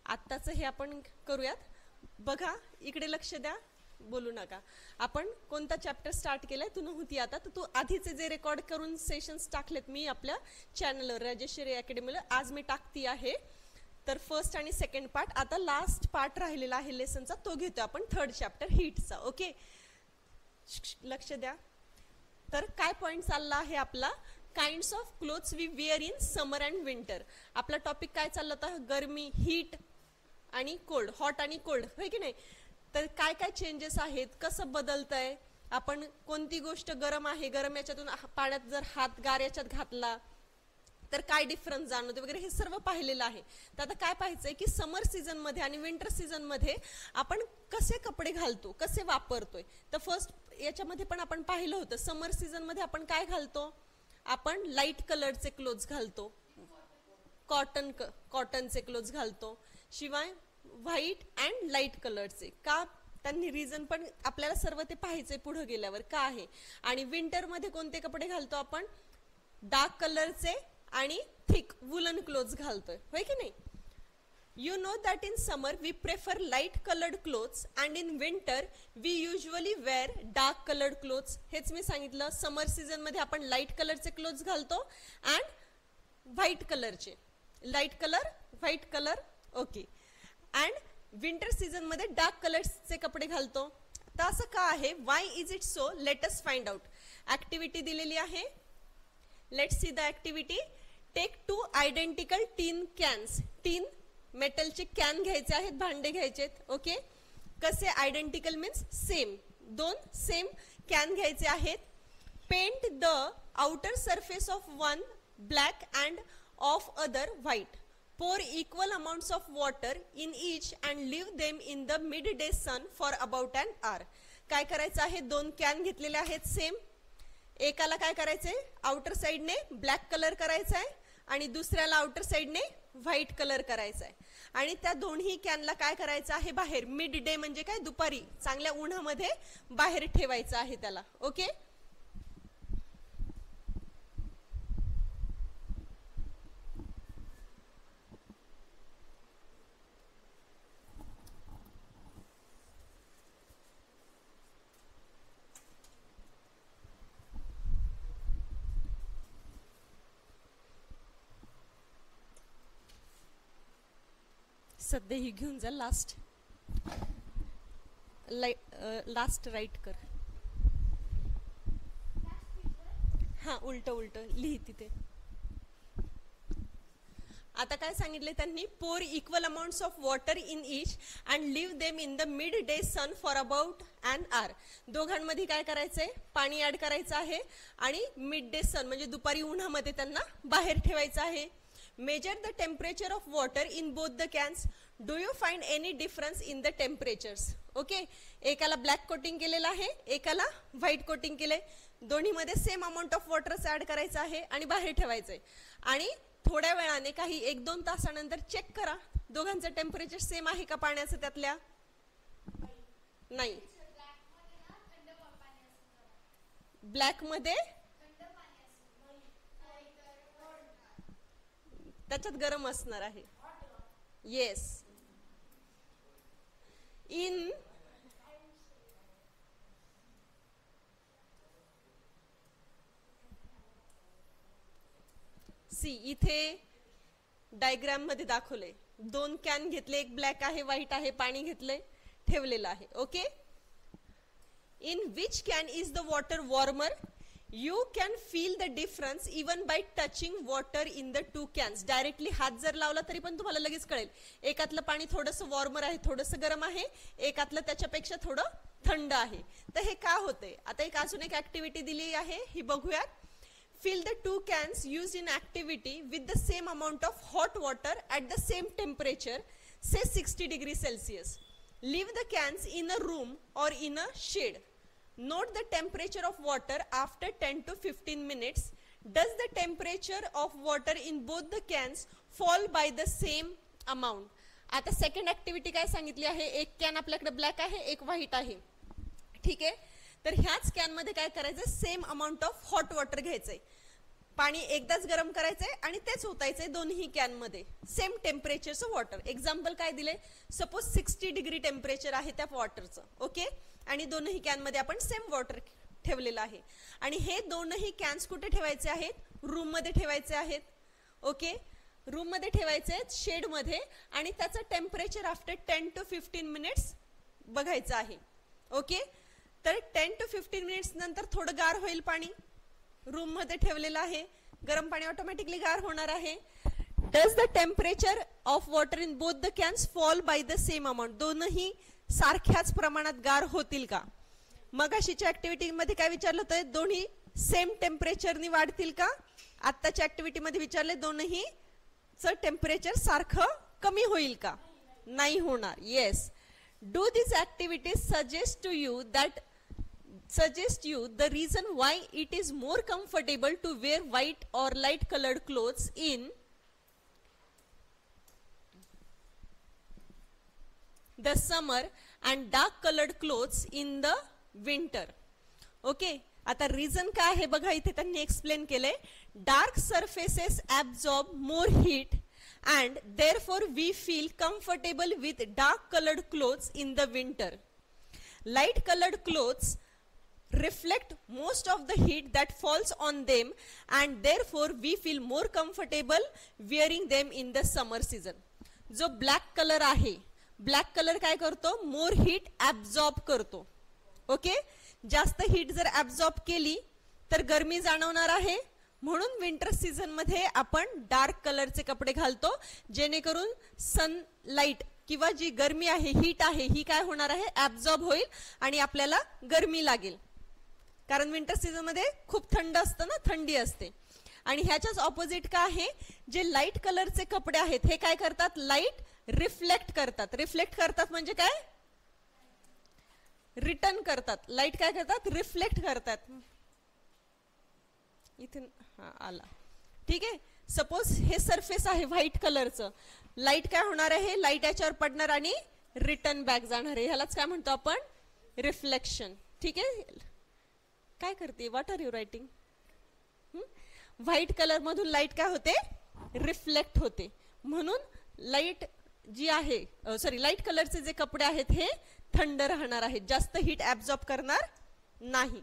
आत्ताचं हे आपण करूयात. बघा इकडे लक्ष द्या, बोलू नका. आपण कोणता चॅप्टर स्टार्ट केलाय तू नव्हती आता, तर तू आधीचे जे रेकॉर्ड करून सेशन्स टाकलेत मी आपल्या चॅनलवर राजेश्वरी अकॅडमीला, आज मी टाकती आहे. तर फर्स्ट आणि सेकंड पार्ट, आता लास्ट पार्ट राहिलेला आहे लेसनचा, तो घेतो आपण थर्ड चॅप्टर हीटचा. ओके, लक्ष द्या. तर काय पॉइंट चालला आहे आपला, kinds of clothes we wear in summer and winter. आपला टॉपिक काय चालला होता, गरमी, हीट आणि कोल्ड, हॉट आणि कोल्ड, होय की नाही. तर काय काय चेंजेस आहेत, कसं बदलतंय, आपण कोणती गोष्ट गरम आहे, गरम याच्यातून पाण्यात जर हात गार याच्यात घातला तर काय डिफरन्स जाणवते वगैरे, हे सर्व पाहिलेलं आहे. तर आता काय पाहायचंय की समर सीझन मध्ये आणि विंटर सीझन मध्ये आपण कसे कपडे घालतो, कसे वापरतोय. तर फर्स्ट याच्यामध्ये पण आपण पाहिलं होतं, समर सीझन मध्ये आपण काय घालतो, आपण लाईट कलरचे क्लोथ्स घालतो, कॉटनचे क्लोथ्स घालतो, शिवाय व्हाईट अँड लाईट कलरचे. का, त्यांनी रिझन पण आपल्याला सर्व ते पाहायचंय पुढे गेल्यावर का आहे. आणि विंटर मध्ये कोणते कपडे घालतो आपण, डार्क कलरचे आणि थिक वुलन क्लोथ्स घालतोय, होय की नाही. You know that in summer we prefer light coloured clothes and in winter we usually wear dark coloured clothes. हेच मी सांगितलं, समर सीझन मध्ये आपण लाईट कलरचे क्लोथ्स घालतो अँड व्हाईट कलरचे, light colour white colour, okay. And winter season मध्ये dark कलर्सचे कपडे घालतो. तर असं का आहे, why is it so, let us find out. Activity दिलेली आहे, let's see the activity. Take 2 identical tin cans. Tin मेटलचे कॅन घ्यायचे आहेत, भांडे घ्यायचे आहेत. ओके, कसे identical means same, 2 same can घ्यायचे आहेत. Paint the outer surface of one black and of other white. pour equal amounts of water in each and leave them in the midday sun for about an hour. काय करायचं आहे, 2 can घेतलेले आहेत same. एकाला काय करायचंय, outer साइडने black colour करायचा आहे आणि दुसऱ्याला आउटर साइडने व्हाईट कलर करायचा आहे. आणि त्या दोन्ही कॅनला काय करायचं आहे, बाहेर मिड डे म्हणजे काय, दुपारी चांगल्या उन्हामध्ये बाहेर ठेवायचं आहे त्याला. ओके, सध्या ही घेऊन जा, लास्ट राईट कर. हा, उलट लिही तिथे. आता काय सांगितले त्यांनी, pour equal amounts of water in each and leave them in the midday sun for about an hour. दोघांमध्ये काय करायचंय, पाणी ऍड करायचं आहे आणि मिड डे सन म्हणजे दुपारी उन्हामध्ये त्यांना बाहेर ठेवायचं आहे. Measure the temperature of water in both the cans. Do you find any difference in the temperatures? Okay, एकाला ब्लॅक कोटिंग केलेलं आहे, एकाला व्हाईट कोटिंग केलंय. दोन्हीमध्ये same amount of water add करायचं आहे आणि बाहेर ठेवायचंय. आणि थोड्या वेळाने, काही 1-2 तासानंतर चेक करा दोघांचं टेम्परेचर सेम आहे का पाण्याचं. त्यातल्या नाही, ब्लॅक मध्ये त्याच्यात गरम असणार आहे. येस, इन सी, इथे डायग्राम मध्ये दाखवले, 2 कॅन घेतले, एक ब्लॅक आहे, व्हाईट आहे, पाणी घेतले, ठेवलेलं आहे. Okay, in which can is the water warmer. You can feel the difference even by touching water in the 2 cans. Directly हात जर लावला तरी पण तुम्हाला लगेच कळेल, एकातलं पाणी थोडंसं वॉर्मर आहे, थोडंसं गरम आहे, एकातलं त्याच्यापेक्षा थोडं थंड आहे. तर हे का होते, आता एक अजून एक ऍक्टिव्हिटी दिली आहे, ही बघूयात. Fill the 2 cans used in activity with the same amount of hot water at the same temperature, say 60 degrees Celsius. Leave the cans in a room or in a shade. Note the temperature of water after 10 to 15 minutes. Does the temperature of water in both the cans fall by the same amount? आता second activity काय सांगितली आहे, एक can आपल्याकडे black आहे, एक white आहे, ठीक आहे. तर ह्याच कॅन मध्ये काय करायचं, same amount of hot water घ्यायचंय. पाणी एकदाच गरम करायचंय आणि तेच ओतायचंय दोन्ही कॅन मध्ये सेम टेम्परेचरचं वॉटर. एक्झाम्पल काय दिले, सपोज 60 डिग्री टेम्परेचर आहे त्या वॉटरचं. ओके, आणि दोन्ही कॅन मध्ये आपण सेम वॉटर ठेवलेलं आहे. आणि हे दोनही कॅन्स कुठे ठेवायचे आहेत, रूम मध्ये ठेवायचे आहेत. ओके, रूम मध्ये ठेवायचे आहेत, शेड मध्ये, आणि त्याचं टेम्परेचर आफ्टर 10 to 15 मिनिट्स बघायचं आहे. ओके, तर 10 to 15 मिनिट्स नंतर थोडं गार होईल पाणी. रूम मध्ये ठेवलेलं आहे, गरम पाणी ऑटोमॅटिकली गार होणार आहे. Does the temperature of water in both the cans fall by the same amount. दोनही सारख्याच प्रमाणात गार होतील का. मग अशीच्या ऍक्टिव्हिटी मध्ये काय विचारलं होतं, दोन्ही सेम टेम्परेचरनी वाढतील का. आत्ताच्या ऍक्टिव्हिटी मध्ये विचारले दोन्ही टेम्परेचर सारखं कमी होईल का, नाही होणार. Yes. Do this activities suggest you the reason why it is more comfortable to wear white or light colored clothes in the summer and dark colored clothes in the winter. Okay, आता reason काय आहे बघा, इथे त्यांनी explain केले. Dark surfaces absorb more heat and therefore we feel comfortable with dark colored clothes in the winter. Light colored clothes reflect most of the heat that falls on them and therefore we feel more comfortable wearing them in the summer season. जो black colour आहे, black colour काय करतो, more heat absorb करतो. Okay, जास्त heat जर absorb केली तर गरमी जाणवणार आहे, म्हणून विंटर सीझन मध्ये आपण डार्क कलरचे कपडे घालतो, जेणेकरून सनलाइट किंवा जी गरमी आहे, हीट आहे, ही काय होणार आहे, ऍब्झॉर्ब होईल आणि आपल्याला गरमी लागेल. कारण विंटर सीझन मध्ये खूप थंड असतं ना, थंडी असते. आणि ह्याच्याच ऑपोजिट काय आहे, जे लाईट कलरचे कपडे आहेत हे काय करतात, लाईट रिफ्लेक्ट करतात. रिफ्लेक्ट करतात म्हणजे काय, रिटर्न करतात. लाईट काय करतात, रिफ्लेक्ट करतात. इथे आला, ठीक आहे. सपोज हे सरफेस आहे व्हाईट कलरचं, लाईट काय होणार आहे, लाईट याच्यावर पडणार आणि रिटर्न बॅक जाणार आहे. ह्यालाच काय म्हणतो आपण, रिफ्लेक्शन. ठीक आहे, काय करते, what are you writing. White colour मधून लाईट काय होते, रिफ्लेक्ट होते. म्हणून लाईट जी आहे, सॉरी, लाईट कलरचे जे कपडे आहेत हे थंड राहणार आहेत, जास्त हीट ऍब्झॉर्ब करणार नाही.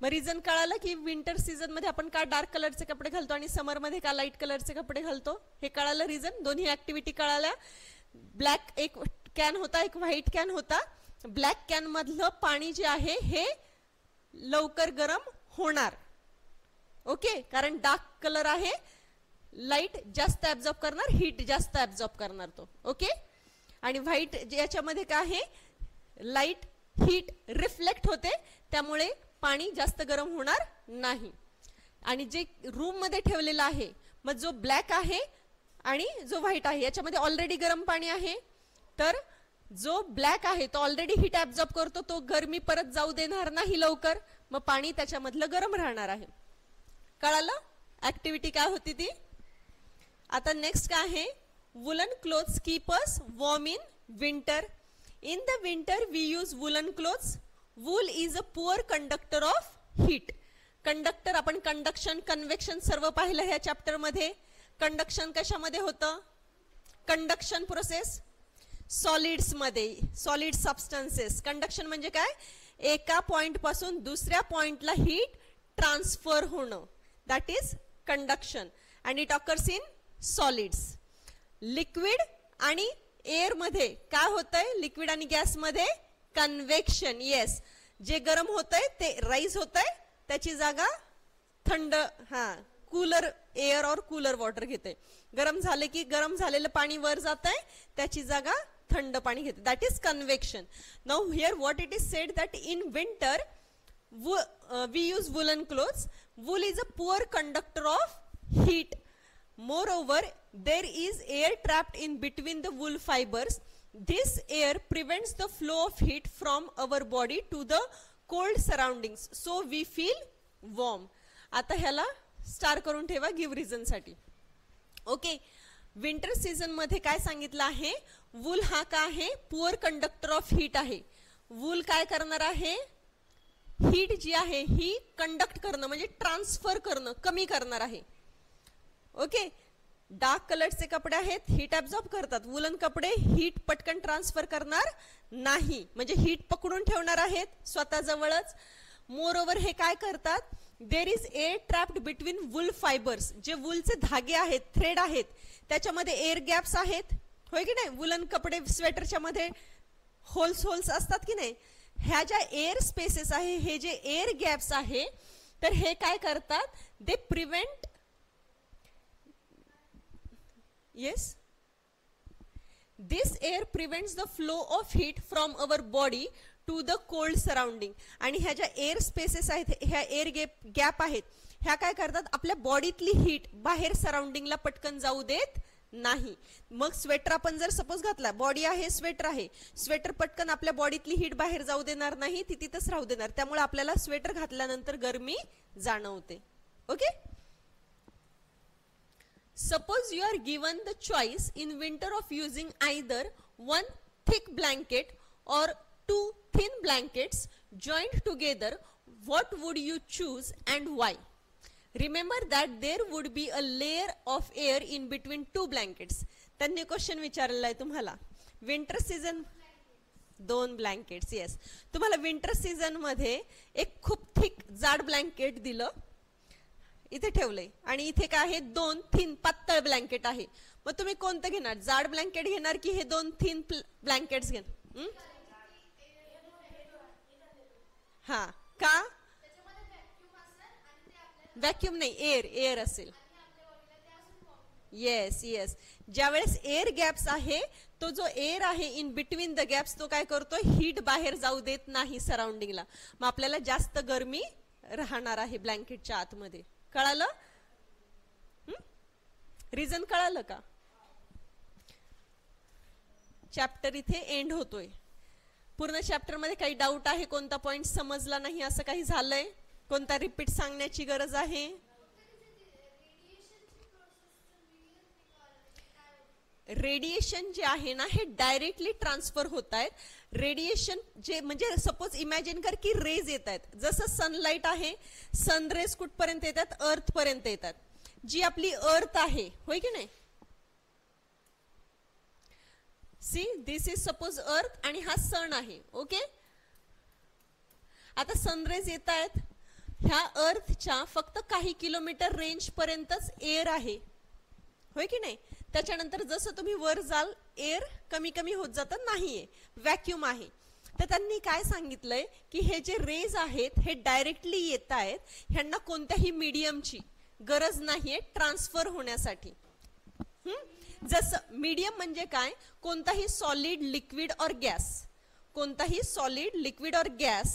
मग रिझन कळालं की विंटर सीझन मध्ये आपण का डार्क कलरचे कपडे घालतो आणि समर मध्ये का लाईट कलरचे कपडे घालतो, हे कळालं रिझन. दोन्ही ऍक्टिव्हिटी कळाल्या. ब्लॅक एक कॅन होता, एक व्हाईट कॅन होता. ब्लॅक कॅन मधलं पाणी जे आहे हे लवकर गरम होणार. ओके, कारण डार्क कलर आहे, लाईट जास्त ऍब्झॉर्ब करणार, हीट जास्त ऍब्झॉर्ब करणार तो. ओके, आणि व्हाईट याच्यामध्ये काय आहे, लाईट हीट रिफ्लेक्ट होते, त्यामुळे पाणी जास्त गरम होणार नाही. आणि जे रूम मध्ये ठेवलेलं आहे, मग जो ब्लॅक आहे आणि जो व्हाईट आहे याच्यामध्ये ऑलरेडी गरम पाणी आहे, तर जो ब्लॅक आहे तो ऑलरेडी हीट ऍब्झॉर्ब करतो, तो गरमी परत जाऊ देणार नाही लवकर, मग पाणी त्याच्यामधलं गरम राहणार आहे. कळालं ऍक्टिव्हिटी काय होती ती. आता नेक्स्ट काय आहे, woollen clothes keep us warm in winter. In the winter we use woollen clothes. Wool is a poor conductor of heat. Conductor, आपण कंडक्शन, कन्व्हेक्शन सर्व पाहिलं ह्या चॅप्टर मध्ये. कंडक्शन कशामध्ये होतं, कंडक्शन प्रोसेस सॉलिड्स मध्ये, सॉलिड सबस्टन्सेस. कंडक्शन म्हणजे काय, एका पॉइंट पासून दुसऱ्या पॉइंटला हीट ट्रान्सफर होणं, that is conduction. And it occurs in solids. Liquid आणि एअर मध्ये काय होतंय, लिक्विड आणि गॅस मध्ये कन्व्हेक्शन. येस, जे गरम होतंय ते राईज होतंय, त्याची जागा थंड, कूलर एअर और कूलर वॉटर घेते. गरम झाले की गरम झालेलं पाणी वर जात आहे, त्याची जागा थंड पाणी घेते, that is convection. Now here what it is said that in winter we use woollen clothes. Wool is a poor conductor of heat. Moreover, there is air trapped in between the wool fibers. This air prevents the flow of heat from our body to the cold surroundings, so we feel warm. आता ह्याला star करून ठेवा give reason साठी. Okay, winter season मध्ये काय सांगितलं आहे, wool हा काय आहे, पुअर कंडक्टर ऑफ हीट आहे. वूल काय करणार आहे, हीट जी आहे ही कंडक्ट करणं म्हणजे ट्रान्सफर करणं, कमी करणार आहे. ओके, डार्क कलरचे कपडे आहेत, हीट ऍब्झॉर्ब करतात. वुलन कपडे हीट पटकन ट्रान्सफर करणार नाही, म्हणजे हीट पकडून ठेवणार आहेत स्वतः जवळच. मोर ओव्हर हे काय करतात, there is air trapped between wool fibres. जे वूलचे धागे आहेत, थ्रेड आहेत, त्याच्यामध्ये एअर गॅप्स आहेत, होय की नाही. वुलन कपडे स्वेटरच्या मध्ये होल्स असतात की नाही. ह्या ज्या एअर स्पेसेस आहे, हे जे एअर गॅप्स आहे, तर हे काय करतात, दे prevent, yes, this air prevents the flow of heat from our body to the cold surrounding. आणि ह्या ज्या एअर स्पेसेस आहेत, ह्या एअर गॅप आहेत, ह्या काय करतात, आपल्या बॉडीतली हीट बाहेर सराउंडिंगला पटकन जाऊ देत नाही. मग स्वेटर आपण जर सपोज घातला, बॉडी आहे, स्वेटर आहे, स्वेटर पटकन आपल्या बॉडीतली हीट बाहेर जाऊ देणार नाही, ती तिथंच राहू देणार. त्यामुळे आपल्याला स्वेटर घातल्यानंतर गरमी जाणवते. Okay, suppose you are given the choice in winter of using either one thick blanket or two thin blankets joined together, what would you choose and why? Remember that there would be a layer of air in between two blankets. त्यांनी question विचारलेला आहे तुम्हाला. Winter season, 2 blankets. Yes, तुम्हाला winter season मध्ये एक खूप thick जाड blanket दिलं, इथे ठेवलंय, आणि इथे काय आहे, 2 थिन पातळ ब्लँकेट आहे. मग तुम्ही कोणतं घेणार, जाड ब्लँकेट घेणार की हे 2 थिन ब्लँकेट्स घेणार? हा का, व्हॅक्यूम नाही, एअर असेल. येस येस, ज्यावेळेस एअर गॅप्स आहे, तो जो एअर आहे इन बिटवीन द गॅप्स, तो काय करतो, हीट बाहेर जाऊ देत नाही सराउंडिंगला. मग आपल्याला जास्त गरमी राहणार आहे ब्लँकेटच्या आतमध्ये. कळालं, रिझन कळालं का. चॅप्टर इथे एंड होतोय. पूर्ण चॅप्टर मध्ये काही डाऊट आहे, कोणता पॉइंट समजला नाही असं काही झालंय, कोणता रिपीट सांगण्याची गरज आहे. रेडिएशन जे आहे ना, हे डायरेक्टली ट्रान्सफर होत आहेत. रेडिएशन जे म्हणजे सपोज इमॅजिन कर की रेज येत आहेत, जसं सनलाइट आहे, सन रेज कुठपर्यंत येतात, अर्थ पर्यंत येतात. जी आपली अर्थ आहे, होय की नाही. सी, दिस इज सपोज अर्थ आणि हा सन आहे. ओके, आता सनरेज येत आहेत, ह्या अर्थच्या फक्त काही किलोमीटर रेंज पर्यंतच एअर आहे, होय की नाही. त्याच्यानंतर जसं तुम्ही वर जाल, एअर कमी कमी होत जातं, नाहीये, व्हॅक्यूम आहे. तर त्यांनी काय सांगितलंय की हे जे रेज आहेत, हे डायरेक्टली येत आहेत, ह्यांना कोणत्याही मीडियमची गरज नाहीये ट्रान्सफर होण्यासाठी. जसं मीडियम म्हणजे काय, कोणताही सॉलिड, लिक्विड और गॅस, कोणताही सॉलिड, लिक्विड और गॅस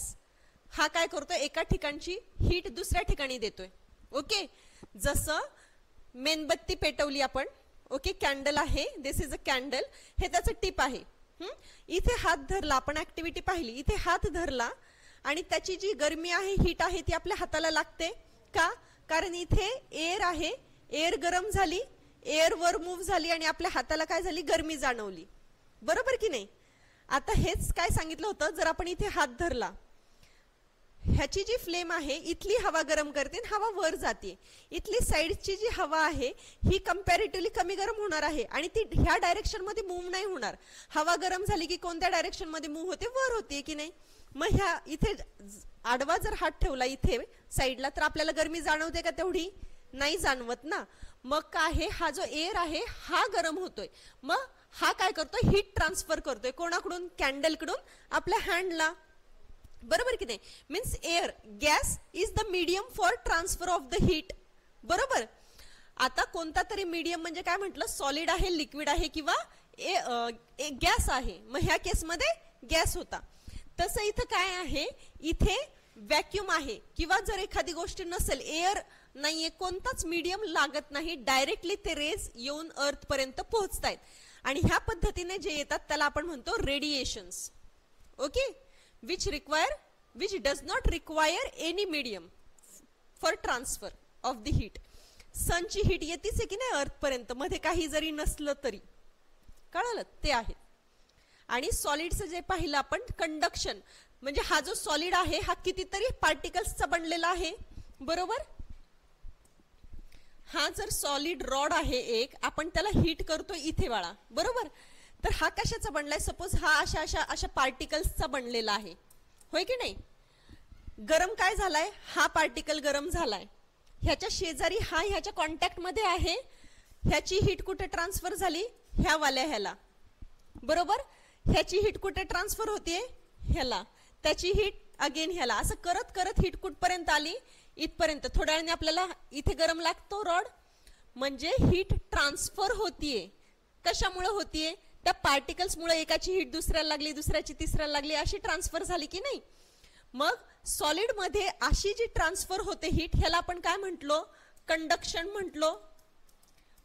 हा काय करतोय, एका ठिकाणची हीट दुसऱ्या ठिकाणी देतोय. ओके, जसं मेणबत्ती पेटवली आपण, ओके, कॅन्डल आहे, दिस इज अ कॅन्डल, हे त्याचं टिप आहे. इथे हात धरला, आपण ऍक्टिव्हिटी पाहिली, इथे हात धरला आणि त्याची जी गरमी आहे, हीट आहे, ती आपल्या हाताला लागते का, कारण इथे एअर आहे, एअर गरम झाली, एअर वर मूव्ह झाली आणि आपल्या हाताला काय झाली, गरमी जाणवली, बरोबर की नाही. आता हेच काय सांगितलं होतं, जर आपण इथे हात धरला, ह्याची जी फ्लेम आहे, इथली हवा गरम करते, हवा वर जाते, इथली साइडची जी हवा आहे ही कंपॅरेटिव्हली कमी गरम होणार आहे आणि ती ह्या डायरेक्शन मध्ये मूव्ह नाही होणार. हवा गरम झाली की कोणत्या डायरेक्शन मध्ये मूव्ह होते, वर होते की नाही. मग ह्या इथे आडवा जर हात ठेवला इथे साइडला, तर आपल्याला गरमी जाणवते का, तेवढी नाही जाणवत ना. मग काय आहे, हा जो एअर आहे हा गरम होतोय, मग हा काय करतोय, हीट ट्रान्सफर करतोय, कोणाकडून, कॅन्डलकडून आपल्या हँडला, बरोबर की नाही. Means air, gas is the medium for transfer of the heat, बरोबर. आता कोणता तरी मीडियम म्हणजे काय म्हटलं, सॉलिड आहे, लिक्विड आहे किंवा गॅस आहे, मग ह्या केसमध्ये गॅस होता. तसं इथं काय आहे, इथे व्हॅक्यूम आहे किंवा जर एखादी गोष्ट नसेल, एअर नाहीये, कोणताच मीडियम लागत नाही, डायरेक्टली ते रेज येऊन अर्थ पर्यंत पोहोचतायत आणि ह्या पद्धतीने जे येतात त्याला आपण म्हणतो radiations. Okay, which does not require any medium for transfer of the heat. सनची हीट येतीच आहे की नाही अर्थ पर्यंत, मध्ये काही जरी नसलं तरी, कळलं, ते आहे. आणि सॉलिडचं जे पाहिलं आपण, कंडक्शन म्हणजे हा जो सॉलिड आहे हा कितीतरी पार्टिकल्सचा बनलेला आहे, बरोबर. हा जर सॉलिड रॉड आहे एक, आपण त्याला हीट करतो इथे बाळा, बरोबर. तर हा कशाचा बनलाय, सपोज हा अशा अशा अशा पार्टिकल्सचा बनलेला आहे, होय की नाही. गरम काय झालाय, हा पार्टिकल गरम झालाय, ह्याच्या शेजारी हा ह्याच्या कॉन्टॅक्ट मध्ये आहे, ह्याची हीट कुठे ट्रान्सफर झाली, ह्या वाल्या ह्याला, बरोबर. ह्याची हीट कुठे ट्रान्सफर होतीये, ह्याला, त्याची हीट अगेन ह्याला, असं करत करत हीट कुठपर्यंत आली, इथपर्यंत. थोड्या वेळाने आपल्याला इथे गरम लागतो रॉड, म्हणजे हीट ट्रान्सफर होतीये. कशामुळे होतीये, त्या पार्टिकल्स मुळे. एकाची हीट दुसऱ्याला लागली, दुसऱ्याची तिसऱ्याला लागली, अशी ट्रान्सफर झाली की नाही. मग सॉलिड मध्ये अशी जी ट्रान्सफर होते हीट, ह्याला आपण काय म्हंटलो, कंडक्शन म्हंटलो.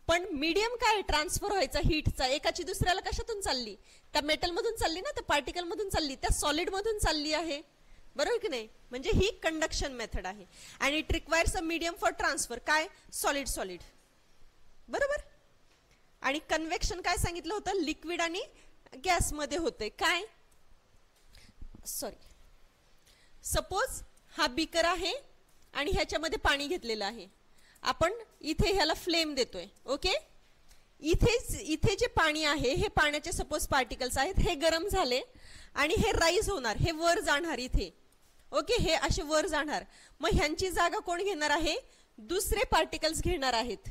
पण मीडियम काय ट्रान्सफर व्हायचा हीटचा, एकाची दुसऱ्याला कशातून चालली, त्या मेटल मधून चालली ना, त्या पार्टिकल मधून चालली, त्या सॉलिड मधून चालली आहे, बरोबर की नाही. म्हणजे ही कंडक्शन मेथड आहे. आणि it requires a medium for transfer, काय, सॉलिड सॉलिड, बरोबर. आणि कन्व्हेक्शन काय सांगितलं होतं, लिक्विड आणि गॅस मध्ये होते. काय, सॉरी, सपोज हा बीकर आहे आणि ह्याच्यामध्ये पाणी घेतलेलं आहे, आपण इथे ह्याला फ्लेम देतोय, ओके. इथे जे पाणी आहे, हे पाण्याचे सपोज पार्टिकल्स आहेत, हे गरम झाले आणि हे राईज होणार, हे वर जाणार इथे, ओके. हे असे वर जाणार, मग ह्यांची जागा कोण घेणार आहे, दुसरे पार्टिकल्स घेणार आहेत.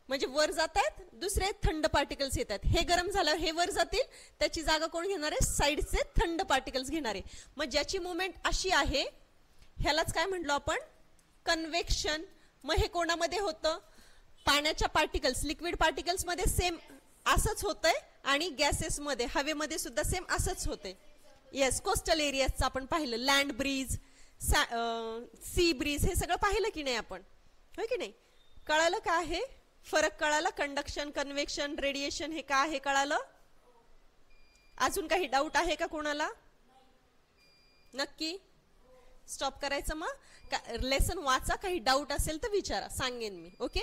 म्हणजे वर जात आहेत, दुसरे थंड पार्टिकल्स येतात, हे गरम झाल्यावर हे वर जातील, त्याची जागा कोण घेणार आहे, साइडचे थंड पार्टिकल्स घेणार आहे. मग ज्याची मुवमेंट अशी आहे, ह्यालाच काय म्हटलो आपण, कन्व्हेक्शन. मग हे कोणामध्ये होतं, पाण्याच्या पार्टिकल्स, लिक्विड पार्टिकल्स मध्ये सेम असंच होतंय, आणि गॅसेस मध्ये, हवेमध्ये सुद्धा सेम असंच होतंय. येस, कोस्टल एरियाजचं आपण पाहिलं, लँड ब्रीज, सी ब्रीज, हे सगळं पाहिलं की नाही आपण, होय की नाही. कळालं का आहे फरक, कळालं, कंडक्शन, कन्व्हेक्शन, रेडिएशन, हे काय आहे कळालं. अजून काही डाऊट आहे का कोणाला, नक्की स्टॉप करायचं. मग लेसन वाचा, काही डाऊट असेल तर विचारा, सांगेन मी, ओके.